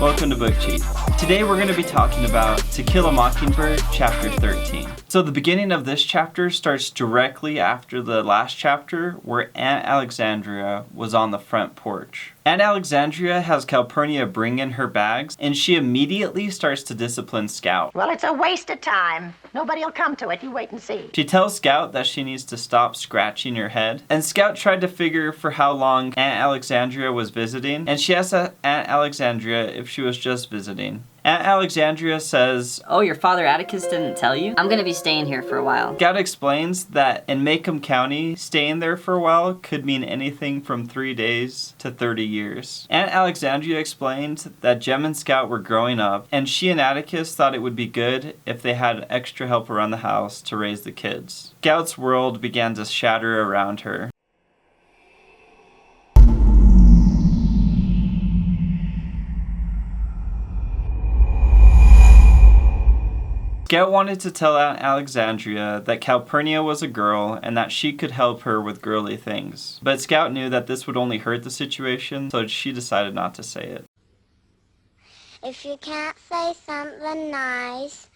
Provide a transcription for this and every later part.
Welcome to Book Cheat. Today we're going to be talking about To Kill a Mockingbird, Chapter 13. So the beginning of this chapter starts directly after the last chapter where Aunt Alexandria was on the front porch. Aunt Alexandria has Calpurnia bring in her bags, and she immediately starts to discipline Scout. Well, it's a waste of time. Nobody'll come to it. You wait and see. She tells Scout that she needs to stop scratching her head, and Scout tried to figure for how long Aunt Alexandria was visiting, and she asked Aunt Alexandria if she was just visiting. Aunt Alexandria says, "Oh, your father Atticus didn't tell you? I'm gonna be staying here for a while." Scout explains that in Macomb County, staying there for a while could mean anything from 3 days to 30 years. Aunt Alexandria explained that Jem and Scout were growing up, and she and Atticus thought it would be good if they had extra help around the house to raise the kids. Scout's world began to shatter around her. Scout wanted to tell Aunt Alexandria that Calpurnia was a girl and that she could help her with girly things. But Scout knew that this would only hurt the situation, so she decided not to say it. If you can't say something nice,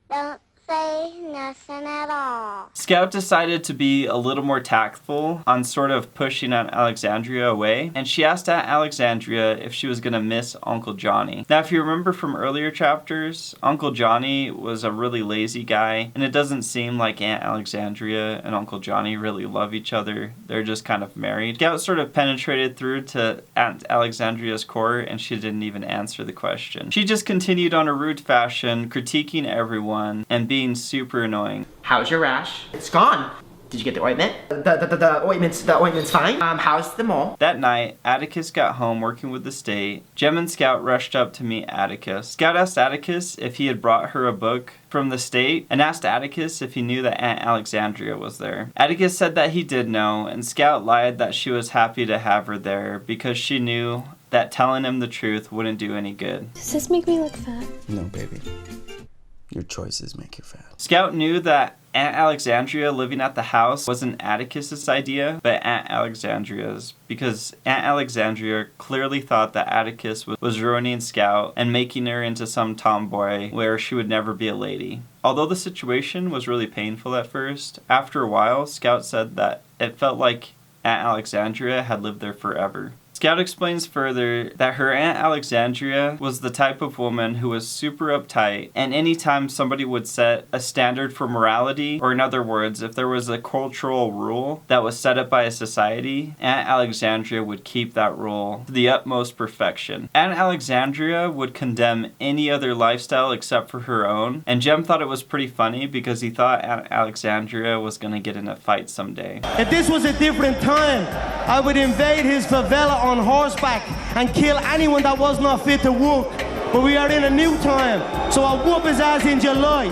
don't say nothing at all. Scout decided to be a little more tactful on sort of pushing Aunt Alexandria away, and she asked Aunt Alexandria if she was going to miss Uncle Johnny. Now, if you remember from earlier chapters, Uncle Johnny was a really lazy guy, and it doesn't seem like Aunt Alexandria and Uncle Johnny really love each other. They're just kind of married. Scout sort of penetrated through to Aunt Alexandria's core, and she didn't even answer the question. She just continued on a rude fashion, critiquing everyone and being super annoying. How's your rash? It's gone. Did you get the ointment? The ointment's fine. How's the mole? That night, Atticus got home working with the state. Jem and Scout rushed up to meet Atticus. Scout asked Atticus if he had brought her a book from the state and asked Atticus if he knew that Aunt Alexandria was there. Atticus said that he did know, and Scout lied that she was happy to have her there because she knew that telling him the truth wouldn't do any good. Does this make me look fat? No, baby. Your choices make you fat. Scout knew that Aunt Alexandria living at the house wasn't Atticus's idea, but Aunt Alexandria's, because Aunt Alexandria clearly thought that Atticus was ruining Scout and making her into some tomboy where she would never be a lady. Although the situation was really painful at first, after a while, Scout said that it felt like Aunt Alexandria had lived there forever. Scout explains further that her Aunt Alexandria was the type of woman who was super uptight, and anytime somebody would set a standard for morality, or in other words, if there was a cultural rule that was set up by a society, Aunt Alexandria would keep that rule to the utmost perfection. Aunt Alexandria would condemn any other lifestyle except for her own, and Jem thought it was pretty funny because he thought Aunt Alexandria was going to get in a fight someday. If this was a different time, I would invade his favela on horseback and kill anyone that was not fit to work. But we are in a new time, so I'll whoop his ass in July.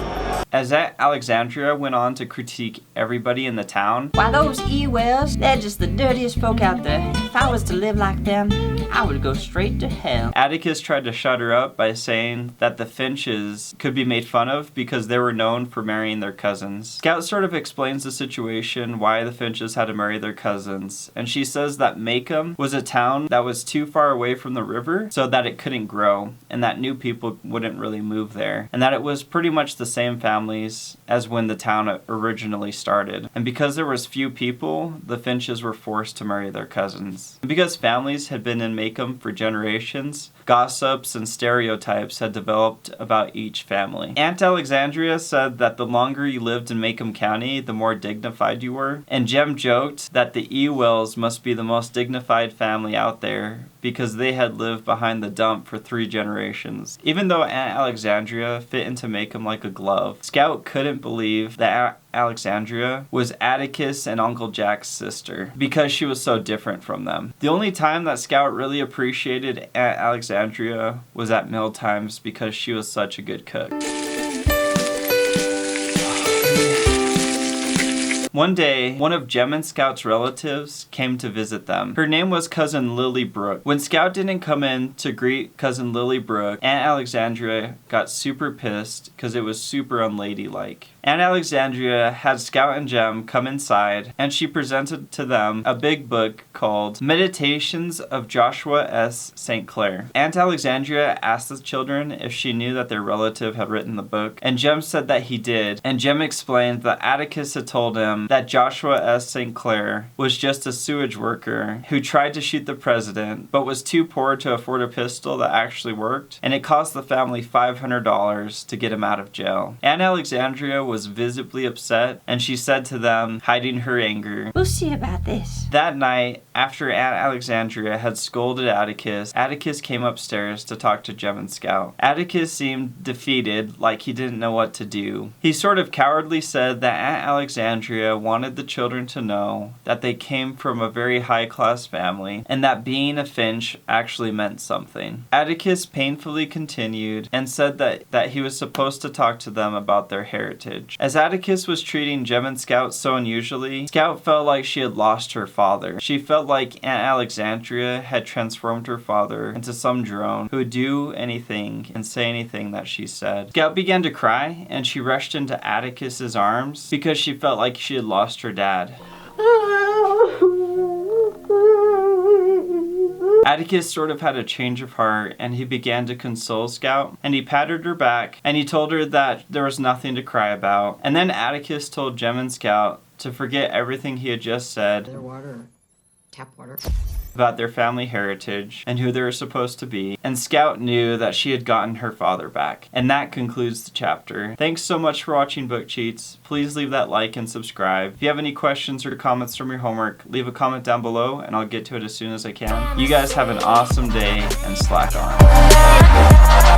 As Aunt Alexandria went on to critique everybody in the town. Why, those E-Wells, they're just the dirtiest folk out there. If I was to live like them, I would go straight to hell. Atticus tried to shut her up by saying that the Finches could be made fun of because they were known for marrying their cousins. Scout sort of explains the situation, why the Finches had to marry their cousins, and she says that Macomb was a town that was too far away from the river so that it couldn't grow, and that new people wouldn't really move there, and that it was pretty much the same families as when the town originally started. And because there was few people, the Finches were forced to marry their cousins. And because families had been in Macomb for generations, gossips and stereotypes had developed about each family. Aunt Alexandria said that the longer you lived in Macomb County, the more dignified you were. And Jem joked that the Ewells must be the most dignified family out there because they had lived behind the dump for 3 generations. Even though Aunt Alexandria fit into Macomb like a glove, Scout couldn't believe that Aunt Alexandria was Atticus and Uncle Jack's sister because she was so different from them. The only time that Scout really appreciated Aunt Alexandria was at meal times because she was such a good cook. One day, one of Jem and Scout's relatives came to visit them. Her name was Cousin Lilly Brooke. When Scout didn't come in to greet Cousin Lilly Brooke, Aunt Alexandria got super pissed because it was super unladylike. Aunt Alexandria had Scout and Jem come inside, and she presented to them a big book called Meditations of Joshua S. St. Clair. Aunt Alexandria asked the children if she knew that their relative had written the book, and Jem said that he did, and Jem explained that Atticus had told him that Joshua S. St. Clair was just a sewage worker who tried to shoot the president, but was too poor to afford a pistol that actually worked, and it cost the family $500 to get him out of jail. Aunt Alexandria was visibly upset, and she said to them, hiding her anger, "We'll see about this." That night, after Aunt Alexandria had scolded Atticus, Atticus came upstairs to talk to Jem and Scout. Atticus seemed defeated, like he didn't know what to do. He sort of cowardly said that Aunt Alexandria wanted the children to know that they came from a very high-class family, and that being a Finch actually meant something. Atticus painfully continued and said that he was supposed to talk to them about their heritage. As Atticus was treating Jem and Scout so unusually, Scout felt like she had lost her father. She felt like Aunt Alexandria had transformed her father into some drone who would do anything and say anything that she said. Scout began to cry, and she rushed into Atticus's arms because she felt like she had lost her dad. Atticus sort of had a change of heart, and he began to console Scout, and he patted her back, and he told her that there was nothing to cry about. And then Atticus told Jem and Scout to forget everything he had just said Tap water. about their family heritage and who they were supposed to be, and Scout knew that she had gotten her father back. And that concludes the chapter. Thanks so much for watching Book Cheats. Please leave that like and subscribe. If you have any questions or comments from your homework, leave a comment down below and I'll get to it as soon as I can. You guys have an awesome day and slack on.